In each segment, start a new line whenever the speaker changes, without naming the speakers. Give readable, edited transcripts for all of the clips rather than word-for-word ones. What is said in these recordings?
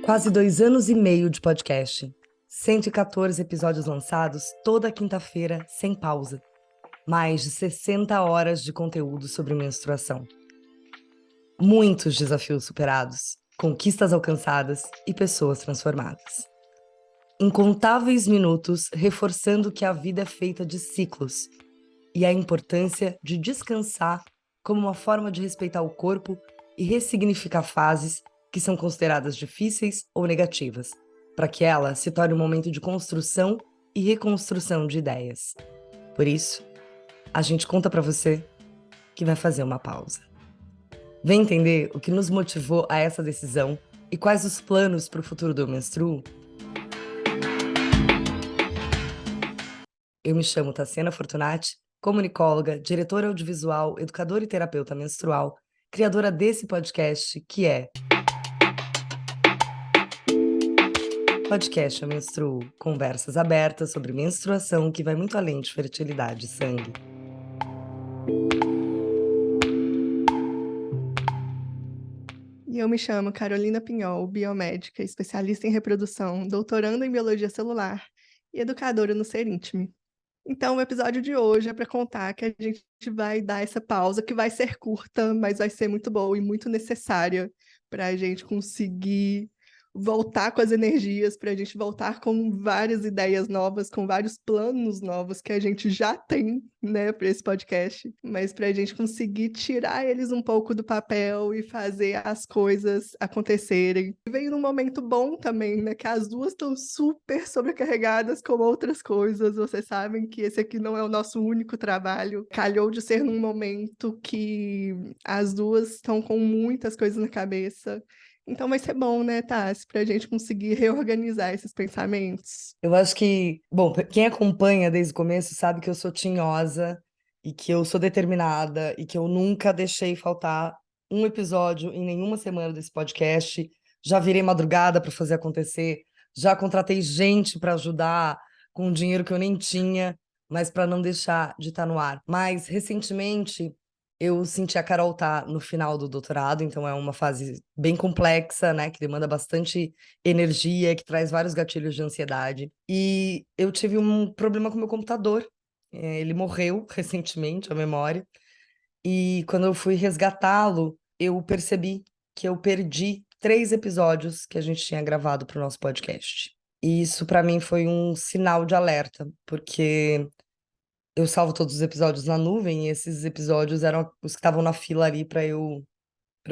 Quase 2 anos e meio de podcast. 114 episódios lançados toda quinta-feira, sem pausa. Mais de 60 horas de conteúdo sobre menstruação. Muitos desafios superados, conquistas alcançadas e pessoas transformadas. Incontáveis minutos reforçando que a vida é feita de ciclos e a importância de descansar como uma forma de respeitar o corpo e ressignificar fases que são consideradas difíceis ou negativas, para que ela se torne um momento de construção e reconstrução de ideias. Por isso, a gente conta para você que vai fazer uma pausa. Vem entender o que nos motivou a essa decisão e quais os planos para o futuro do Eu Menstruo? Eu me chamo Tassiana Fortunati, comunicóloga, diretora audiovisual, educadora e terapeuta menstrual, criadora desse podcast que é Podcast Eu Menstruo, conversas abertas sobre menstruação que vai muito além de fertilidade e sangue.
E eu me chamo Carolina Pinhol, biomédica, especialista em reprodução, doutoranda em biologia celular e educadora no Ser Íntime. Então, o episódio de hoje é para contar que a gente vai dar essa pausa, que vai ser curta, mas vai ser muito boa e muito necessária para a gente conseguir voltar com as energias, para a gente voltar com várias ideias novas, com vários planos novos que a gente já tem, né, para esse podcast, mas para a gente conseguir tirar eles um pouco do papel e fazer as coisas acontecerem. E veio num momento bom também, né, que as duas estão super sobrecarregadas com outras coisas. Vocês sabem que esse aqui não é o nosso único trabalho. Calhou de ser num momento que as duas estão com muitas coisas na cabeça. Então vai ser bom, né, Tassi, para a gente conseguir reorganizar esses pensamentos.
Eu acho que, bom, quem acompanha desde o começo sabe que eu sou tinhosa e que eu sou determinada e que eu nunca deixei faltar um episódio em nenhuma semana desse podcast. Já virei madrugada para fazer acontecer, já contratei gente para ajudar com dinheiro que eu nem tinha, mas para não deixar de estar no ar. Mas recentemente eu senti a Carol tá no final do doutorado, então é uma fase bem complexa, né, que demanda bastante energia, que traz vários gatilhos de ansiedade. E eu tive um problema com o meu computador. Ele morreu recentemente, a memória. E quando eu fui resgatá-lo, eu percebi que eu perdi 3 episódios que a gente tinha gravado para o nosso podcast. E isso para mim foi um sinal de alerta, porque eu salvo todos os episódios na nuvem e esses episódios eram os que estavam na fila ali para eu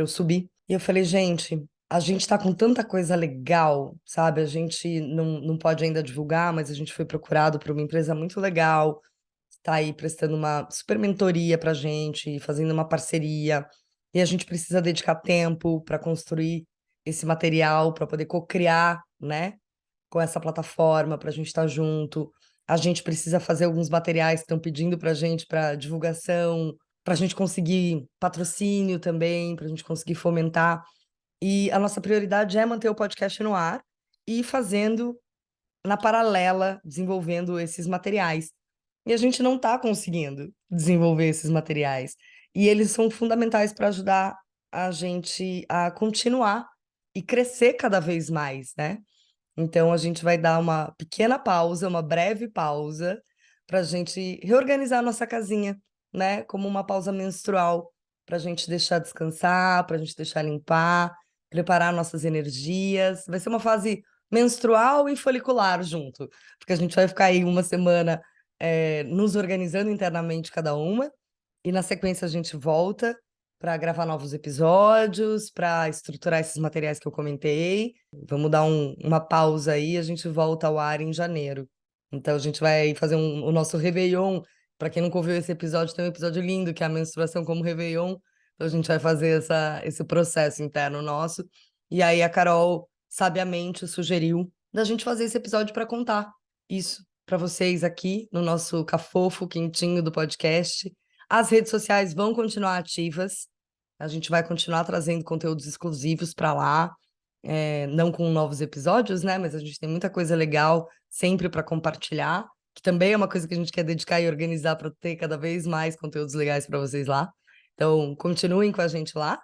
subir. E eu falei, gente, a gente tá com tanta coisa legal, sabe? A gente não pode ainda divulgar, mas a gente foi procurado por uma empresa muito legal, que tá aí prestando uma super mentoria pra gente, fazendo uma parceria. E a gente precisa dedicar tempo para construir esse material, para poder co-criar, né? Com essa plataforma, para a gente estar junto. A gente precisa fazer alguns materiais que estão pedindo pra gente para divulgação, para a gente conseguir patrocínio também, para a gente conseguir fomentar. E a nossa prioridade é manter o podcast no ar e ir fazendo na paralela, desenvolvendo esses materiais. E a gente não está conseguindo desenvolver esses materiais. E eles são fundamentais para ajudar a gente a continuar e crescer cada vez mais, né? Então a gente vai dar uma pequena pausa, uma breve pausa, para a gente reorganizar a nossa casinha, né? Como uma pausa menstrual, para a gente deixar descansar, para a gente deixar limpar, preparar nossas energias. Vai ser uma fase menstrual e folicular junto, porque a gente vai ficar aí uma semana nos organizando internamente cada uma, e na sequência a gente volta para gravar novos episódios, para estruturar esses materiais que eu comentei. Vamos dar uma pausa aí, a gente volta ao ar em janeiro. Então a gente vai fazer o nosso Réveillon. Para quem nunca ouviu esse episódio, tem um episódio lindo que é a menstruação como Réveillon. Então a gente vai fazer esse processo interno nosso. E aí a Carol sabiamente sugeriu da gente fazer esse episódio para contar isso para vocês aqui no nosso cafofo quentinho do podcast. As redes sociais vão continuar ativas. A gente vai continuar trazendo conteúdos exclusivos para lá, não com novos episódios, né? Mas a gente tem muita coisa legal sempre para compartilhar, que também é uma coisa que a gente quer dedicar e organizar para ter cada vez mais conteúdos legais para vocês lá. Então, continuem com a gente lá.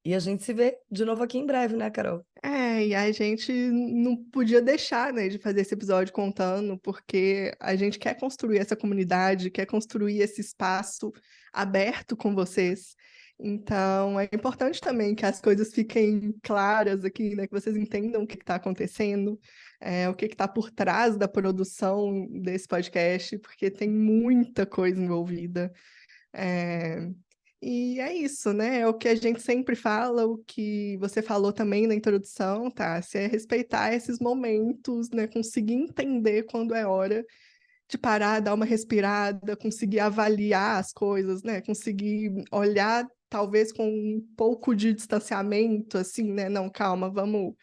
E a gente se vê de novo aqui em breve, né, Carol?
E a gente não podia deixar, né, de fazer esse episódio contando, porque a gente quer construir essa comunidade, quer construir esse espaço aberto com vocês. Então, é importante também que as coisas fiquem claras aqui, né, que vocês entendam o que está acontecendo, o que está por trás da produção desse podcast, porque tem muita coisa envolvida. É, E é isso, né? É o que a gente sempre fala, o que você falou também na introdução, tá? Se é respeitar esses momentos, né? Conseguir entender quando é hora de parar, dar uma respirada, conseguir avaliar as coisas, né? Conseguir olhar, talvez com um pouco de distanciamento, assim, né? Não, calma, vamos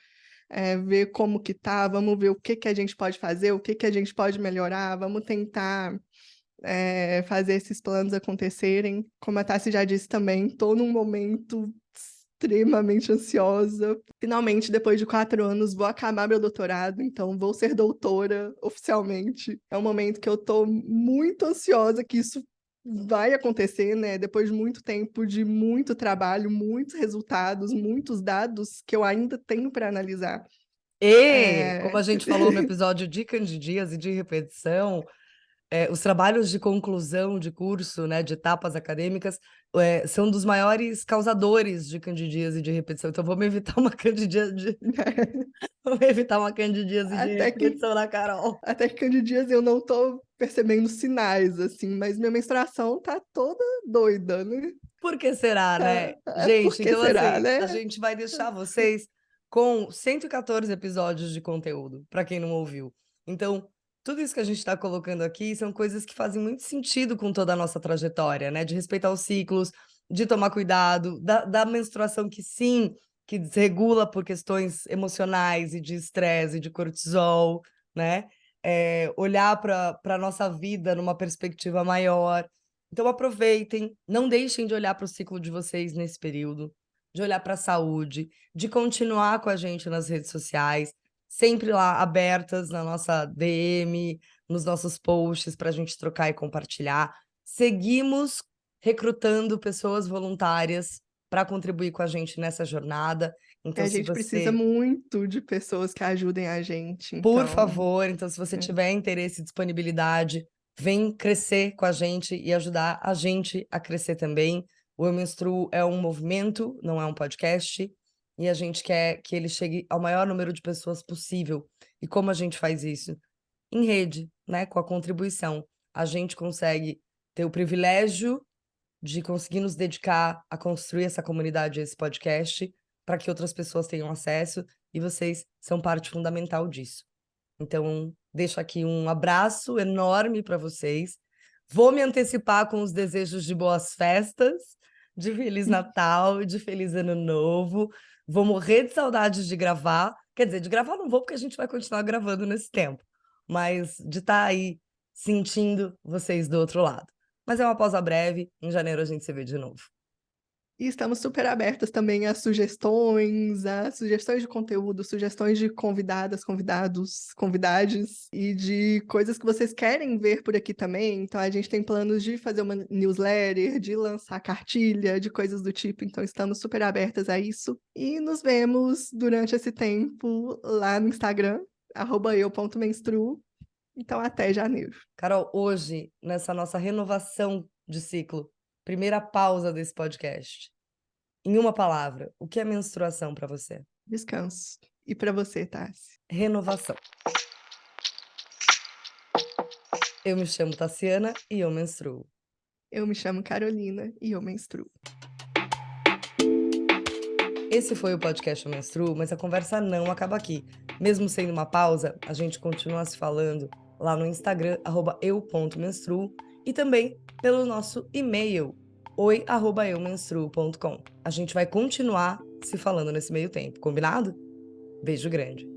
ver como que tá, vamos ver o que que a gente pode fazer, o que que a gente pode melhorar, vamos tentar fazer esses planos acontecerem. Como a Tassi já disse também, estou num momento extremamente ansiosa. Finalmente, depois de 4 anos, vou acabar meu doutorado, então vou ser doutora oficialmente. É um momento que eu estou muito ansiosa que isso vai acontecer, né? Depois de muito tempo, de muito trabalho, muitos resultados, muitos dados que eu ainda tenho para analisar.
E, como a gente falou no episódio de candidias e de repetição, os trabalhos de conclusão de curso, né, de etapas acadêmicas, são dos maiores causadores de candidíase e de repetição. Então, vamos evitar uma candidíase vamos evitar uma candidíase de repetição na Carol.
Até que candidias eu não tô percebendo sinais, assim, mas minha menstruação tá toda doida, né?
Por que será, né?
Por
Gente,
que
então
será,
assim,
né?
a gente vai deixar vocês com 114 episódios de conteúdo, para quem não ouviu. Então, tudo isso que a gente está colocando aqui são coisas que fazem muito sentido com toda a nossa trajetória, né? De respeitar os ciclos, de tomar cuidado, da menstruação que sim, que desregula por questões emocionais e de estresse e de cortisol, né? Olhar para a nossa vida numa perspectiva maior. Então aproveitem, não deixem de olhar para o ciclo de vocês nesse período, de olhar para a saúde, de continuar com a gente nas redes sociais, sempre lá abertas na nossa DM, nos nossos posts para a gente trocar e compartilhar. Seguimos recrutando pessoas voluntárias para contribuir com a gente nessa jornada. Então,
A
se
gente precisa
você,
muito de pessoas que ajudem a gente,
por
então...
favor, então se você tiver interesse e disponibilidade, vem crescer com a gente e ajudar a gente a crescer também. O Eu Menstruo é um movimento, não é um podcast, e a gente quer que ele chegue ao maior número de pessoas possível. E como a gente faz isso? Em rede, né, com a contribuição. A gente consegue ter o privilégio de conseguir nos dedicar a construir essa comunidade, esse podcast, para que outras pessoas tenham acesso, e vocês são parte fundamental disso. Então, deixo aqui um abraço enorme para vocês. Vou me antecipar com os desejos de boas festas, de Feliz Natal, de Feliz Ano Novo. Vou morrer de saudades de gravar. Quer dizer, de gravar não vou, porque a gente vai continuar gravando nesse tempo. Mas de estar aí sentindo vocês do outro lado. Mas é uma pausa breve. Em janeiro a gente se vê de novo.
E estamos super abertas também a sugestões de conteúdo, sugestões de convidadas, convidados, convidades e de coisas que vocês querem ver por aqui também. Então, a gente tem planos de fazer uma newsletter, de lançar cartilha, de coisas do tipo. Então, estamos super abertas a isso. E nos vemos durante esse tempo lá no Instagram, @eu.menstruo. Então, até janeiro.
Carol, hoje, nessa nossa renovação de ciclo, primeira pausa desse podcast. Em uma palavra, o que é menstruação para você?
Descanso. E para você, Tassi?
Renovação. Eu me chamo Tassiana e eu menstruo.
Eu me chamo Carolina e eu menstruo.
Esse foi o podcast Eu Menstruo, mas a conversa não acaba aqui. Mesmo sendo uma pausa, a gente continua se falando lá no Instagram, @eu.menstruo, e também pelo nosso e-mail, oi@eumenstruo.com. A gente vai continuar se falando nesse meio tempo, combinado? Beijo grande.